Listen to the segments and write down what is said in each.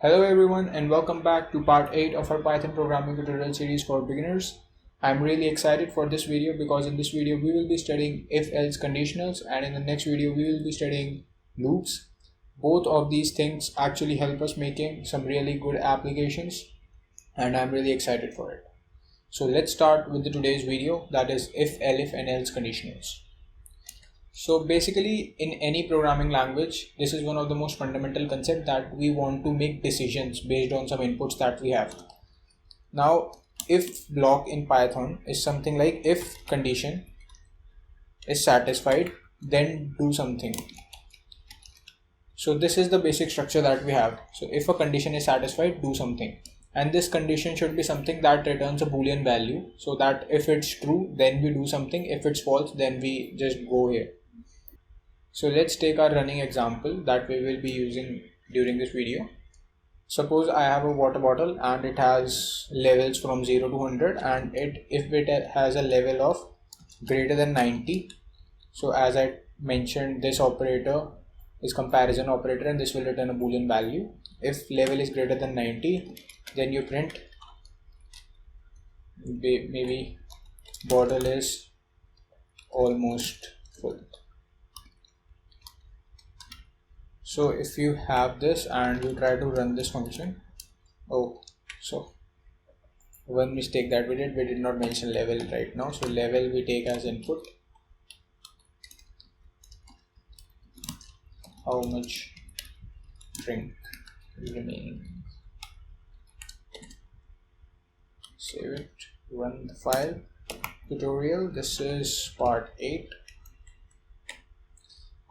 Hello everyone and welcome back to part 8 of our Python programming tutorial series for beginners. I'm really excited for this video because in this video we will be studying if-else conditionals, and in the next video we will be studying loops. Both of these things actually help us making some really good applications and I'm really excited for it. So let's start with today's video, that is if, elif and else conditionals. So basically in any programming language, this is one of the most fundamental concepts that we want to make decisions based on some inputs that we have. Now if block in Python is something like if condition is satisfied, then do something. So this is the basic structure that we have. So if a condition is satisfied, do something. And this condition should be something that returns a boolean value, so that if it's true then we do something, if it's false then we just go here. So let's take our running example that we will be using during this video. Suppose I have a water bottle and it has levels from 0 to 100, and if it has a level of greater than 90, so as I mentioned, this operator is comparison operator and this will return a boolean value. If level is greater than 90, then you print maybe bottle is almost full. So if you have this and you try to run this function, so one mistake that we did not mention level right now. So level we take as input, how much drink remaining. Save it, run the file. Tutorial, this is part 8.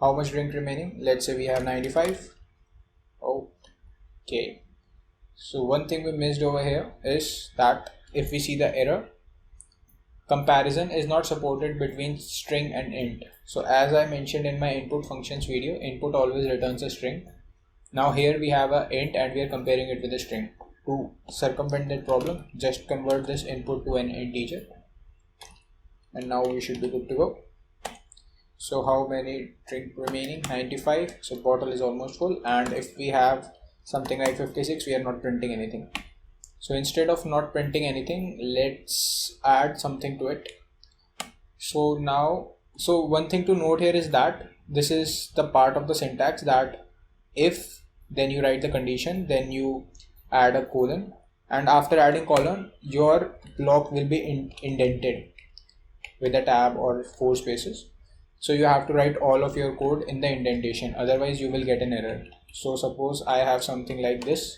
How much drink remaining? Let's say we have 95. Okay. So one thing we missed over here is that if we see the error, comparison is not supported between string and int. So as I mentioned in my input functions video, input always returns a string. Now here we have a int and we are comparing it with a string. To circumvent that problem, just convert this input to an integer and now we should be good to go. So how many drink remaining? 95. So bottle is almost full, and if we have something like 56, we are not printing anything. So instead of not printing anything, let's add something to it. So one thing to note here is that this is the part of the syntax that if, then you write the condition, then you add a colon, and after adding colon your block will be indented with a tab or 4 spaces. So you have to write all of your code in the indentation, otherwise you will get an error. So suppose I have something like this.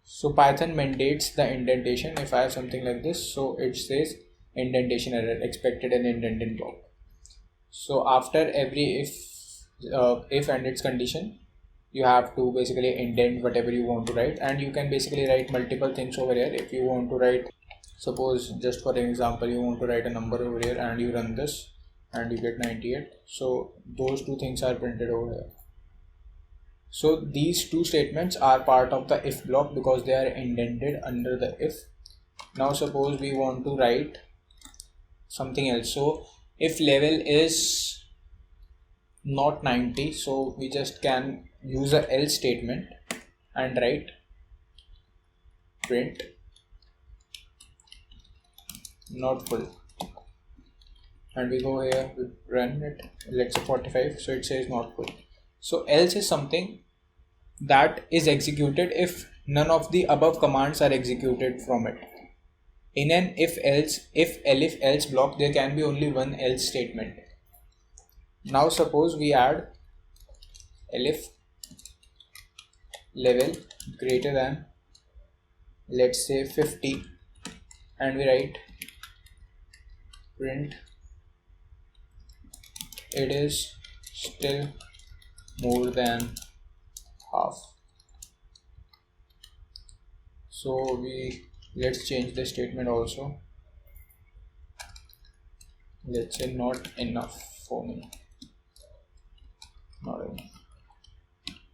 So Python mandates the indentation. If I have something like this, so it says indentation error expected an indented block. So after every if and its condition, you have to basically indent whatever you want to write, and you can basically write multiple things over here. If you want to write, suppose just for example, you want to write a number over here and you run this and you get 98. So those two things are printed over here. So these two statements are part of the if block because they are indented under the if. Now suppose we want to write something else. So if level is not 90, so we just can use a else statement and write print not full, and we go here, we run it, let's say 45, so it says not full. So else is something that is executed if none of the above commands are executed from it. In an if elif else block, there can be only one else statement. Now suppose we add elif level greater than, let's say 50, and we write print it is still more than half. So let's change the statement also. Let's say not enough for me, not enough.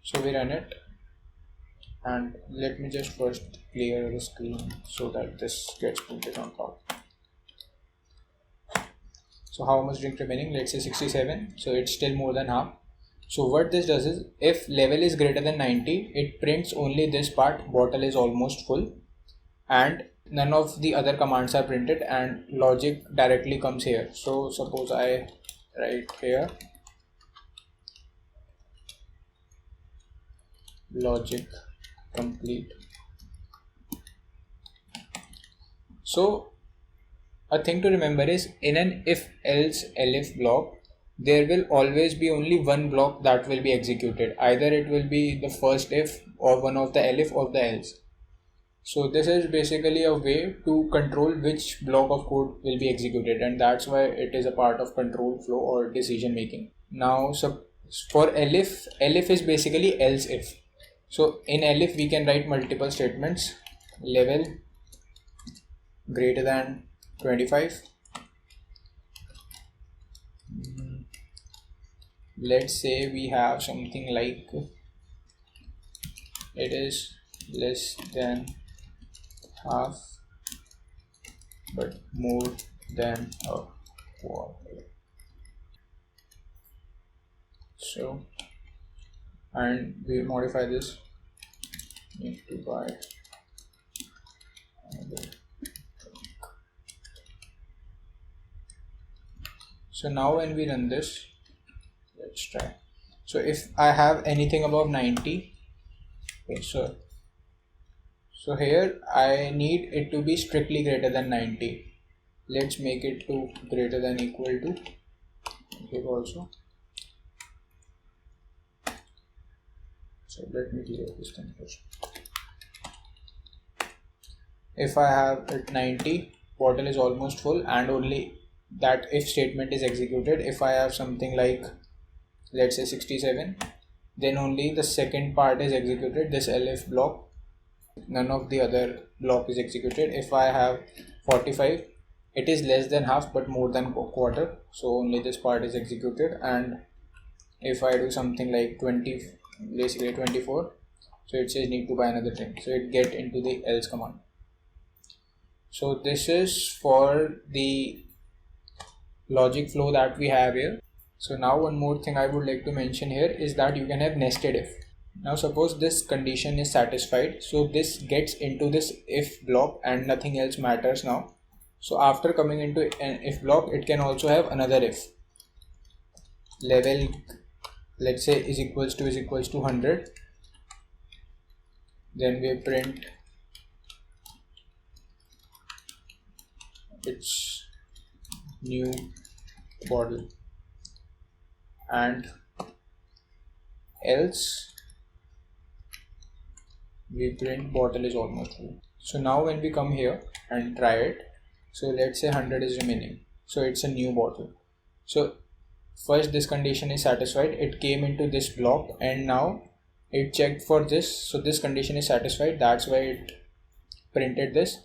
So we run it, and let me just first clear the screen so that this gets printed on top. So how much drink remaining? Let's say 67, so it's still more than half. So what this does is, if level is greater than 90, it prints only this part, bottle is almost full, and none of the other commands are printed, and logic directly comes here. So suppose I write here logic complete. So a thing to remember is, in an if else elif block, there will always be only one block that will be executed. Either it will be the first if or one of the elif or the else. So this is basically a way to control which block of code will be executed, and that's why it is a part of control flow or decision making. Now, so for elif, elif is basically else if. So in elif we can write multiple statements. Level greater than 25. Let's say we have something like it is less than half but more than a quarter. So, and we modify this, need to buy another. So now when we run this, let's try. So if I have anything above 90, okay, so here I need it to be strictly greater than 90. Let's make it to greater than equal to here also. So let me clear this thing first. If I have it 90, bottle is almost full, and only that if statement is executed. If I have something like, let's say 67, then only the second part is executed, this elif block, none of the other block is executed. If I have 45, it is less than half but more than quarter, so only this part is executed. And if I do something like 20, basically 24, so it says need to buy another thing, so it get into the else command. So this is for the logic flow that we have here. So now one more thing I would like to mention here is that you can have nested if. Now suppose this condition is satisfied, so this gets into this if block and nothing else matters now. So after coming into an if block, it can also have another if. Level, let's say, is equals to 100. Then we print its new bottle, and else we print bottle is almost full. So now when we come here and try it, so let's say 100 is remaining, so it's a new bottle. So first this condition is satisfied, it came into this block, and now it checked for this, so this condition is satisfied, that's why it printed this.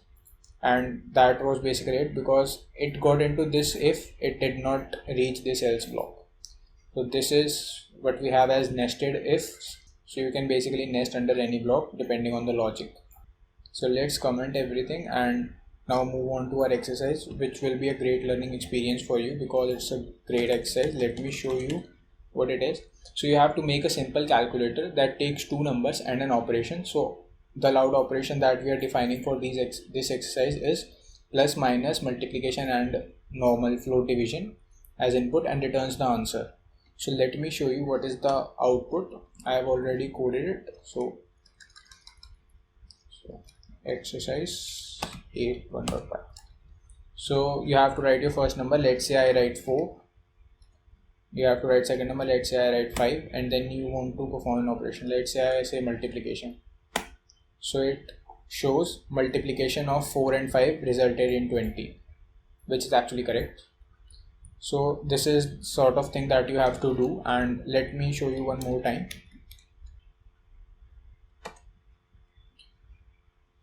And that was basically it, because it got into this if, it did not reach this else block. So this is what we have as nested ifs. So you can basically nest under any block depending on the logic. So let's comment everything and now move on to our exercise, which will be a great learning experience for you because it's a great exercise. Let me show you what it is. So you have to make a simple calculator that takes two numbers and an operation. So the allowed operation that we are defining for this exercise is plus, minus, multiplication and normal float division as input, and returns the answer. So let me show you what is the output. I have already coded it. So exercise 8.1.5. So you have to write your first number. Let's say I write 4. You have to write second number. Let's say I write 5, and then you want to perform an operation. Let's say I say multiplication. So it shows multiplication of 4 and 5 resulted in 20, which is actually correct. So this is sort of thing that you have to do, and let me show you one more time.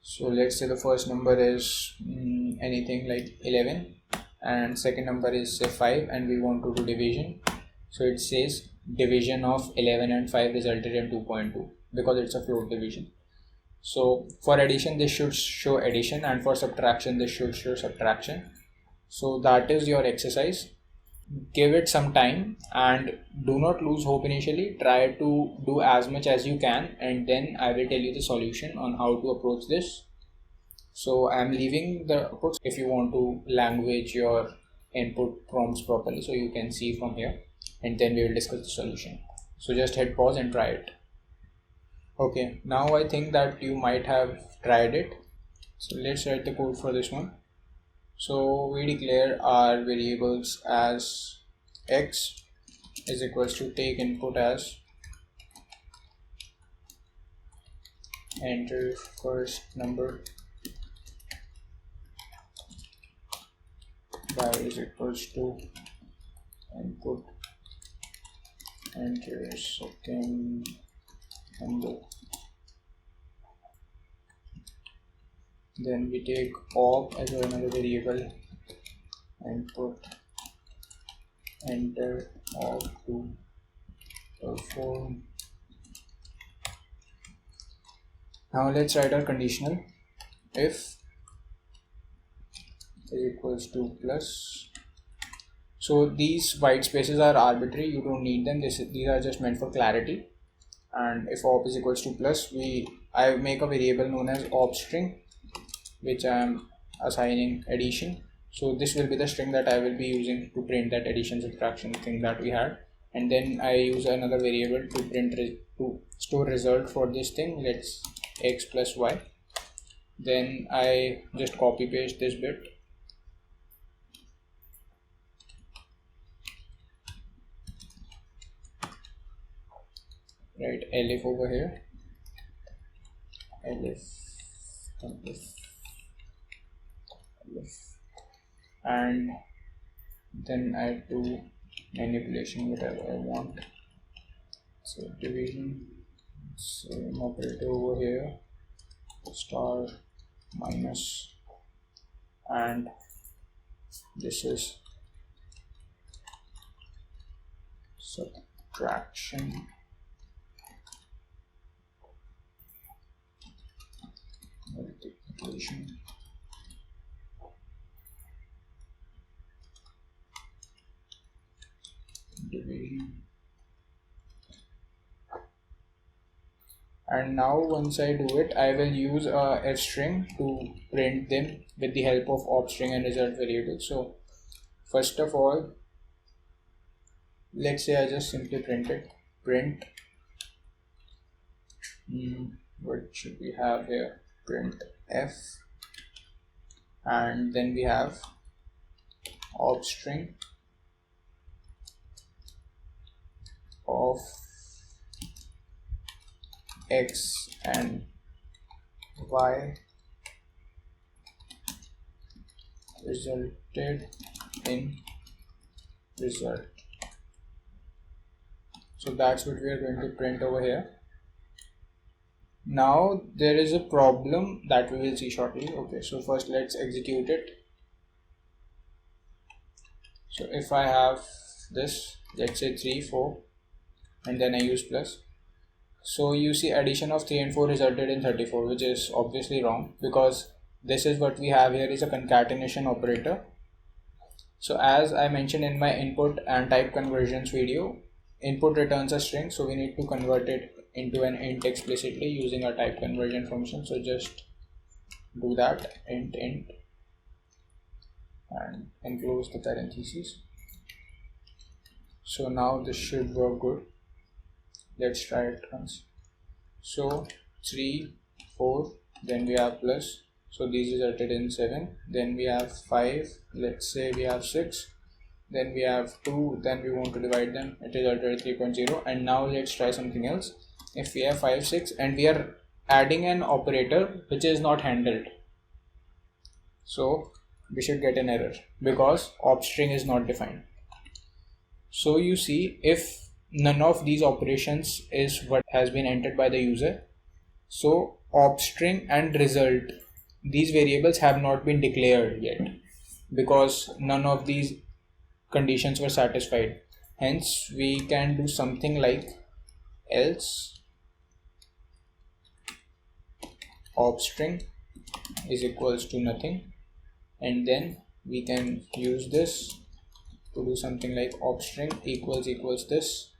So let's say the first number is anything like 11 and second number is say 5, and we want to do division. So it says division of 11 and 5 resulted in 2.2 because it's a float division. So for addition this should show addition, and for subtraction this should show subtraction. So that is your exercise. give it some time and do not lose hope initially. Try to do as much as you can, and then I will tell you the solution on how to approach this. So I'm leaving the outputs if you want to language your input prompts properly, so you can see from here, and then we will discuss the solution. So just hit pause and try it. Okay, now I think that you might have tried it. So let's write the code for this one. So we declare our variables as x is equals to take input as enter first number, y is equals to input enter second number. Then we take op as another variable, input enter op to perform. Now let's write our conditional. If is equals to plus. So these white spaces are arbitrary, you don't need them. These are just meant for clarity. And if op is equals to plus, I make a variable known as op string, which I am assigning addition. So this will be the string that I will be using to print that addition subtraction thing that we had. And then I use another variable to print to store result for this thing. Let's x plus y. Then I just copy paste this bit. Right, elif over here, elif, and then I do manipulation whatever I want. So division, same operator over here, star minus, and this is subtraction. Multiplication. Division. And now once I do it, I will use a f string to print them with the help of op string and result variable. So first of all, let's say I just simply print it. Print. What should we have here? Print f, and then we have op string of x and y resulted in result. So that's what we are going to print over here. Now there is a problem that we will see shortly. Okay, so first let's execute it. So if I have this, let's say 3, 4, and then I use plus, so you see addition of 3 and 4 resulted in 34, which is obviously wrong, because this is what we have here is a concatenation operator. So as I mentioned in my input and type conversions video, input returns a string, so we need to convert it into an int explicitly using our type conversion function. So just do that, int and enclose the parentheses. So now this should work good. Let's try it once. So 3, 4, then we have plus, so these resulted in 7, then we have 5, let's say we have 6, then we have 2, then we want to divide them, it resulted in 3.0. And now let's try something else. If we have 5, 6, and we are adding an operator which is not handled, so we should get an error because op string is not defined. So you see, if none of these operations is what has been entered by the user, so op string and result, these variables have not been declared yet because none of these conditions were satisfied. Hence we can do something like else op string is equals to nothing, and then we can use this to do something like op string equals this,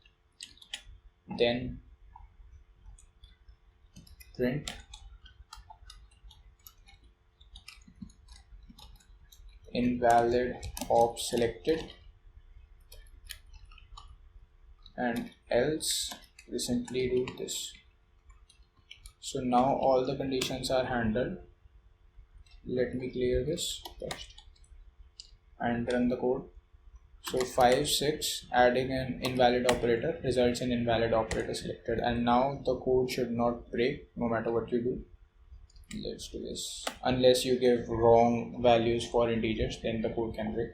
then print invalid op selected, and else we simply do this. So now all the conditions are handled. Let me clear this first and run the code. So 5, 6 adding an invalid operator results in invalid operator selected, and now the code should not break no matter what you do. Let's do this. Unless you give wrong values for integers, then the code can break.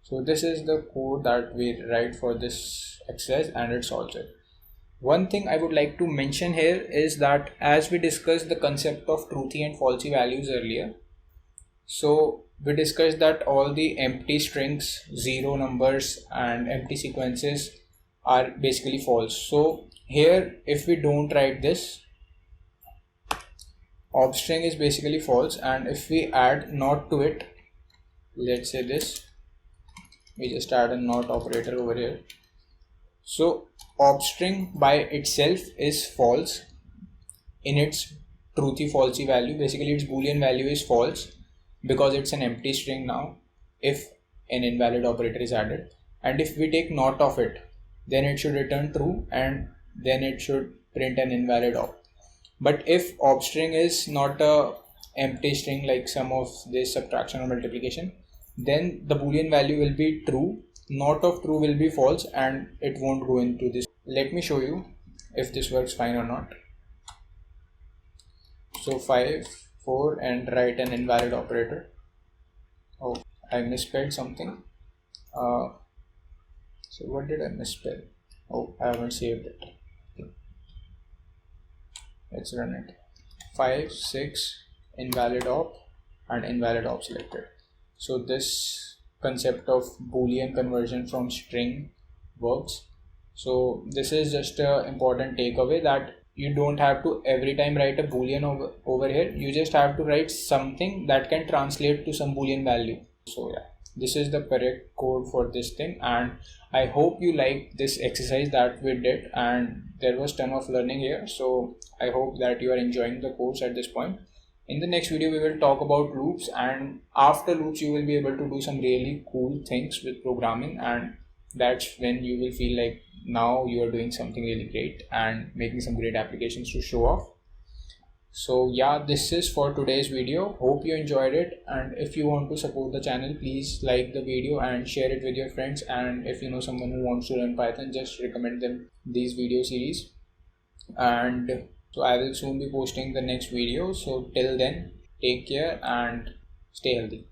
So this is the code that we write for this exercise, and it solves it. One thing I would like to mention here is that as we discussed the concept of truthy and falsy values earlier, so we discussed that all the empty strings, zero numbers and empty sequences are basically false. So here if we don't write this, op string is basically false, and if we add not to it, let's say this, we just add a not operator over here. So op string by itself is false in its truthy falsy value. Basically its boolean value is false because it's an empty string now if an invalid operator is added, and if we take not of it, then it should return true and then it should print an invalid op. But if op string is not a empty string like sum of this, subtraction or multiplication, then the boolean value will be true, not of true will be false, and it won't go into this. Let me show you if this works fine or not. So 5, 4 and write an invalid operator. Oh, I misspelled something. So what did I misspell? Oh, I haven't saved it. Let's run it. 5, 6 invalid op and invalid op selected. So this concept of boolean conversion from string works. So this is just an important takeaway, that you don't have to every time write a boolean over here. You just have to write something that can translate to some boolean value. So yeah, this is the correct code for this thing, and I hope you like this exercise that we did, and there was ton of learning here. So I hope that you are enjoying the course at this point. In the next video we will talk about loops, and after loops you will be able to do some really cool things with programming, and that's when you will feel like now you are doing something really great and making some great applications to show off. So yeah, this is for today's video. Hope you enjoyed it, and if you want to support the channel, please like the video and share it with your friends, and if you know someone who wants to learn Python, just recommend them these video series. And so I will soon be posting the next video. So till then, take care and stay healthy.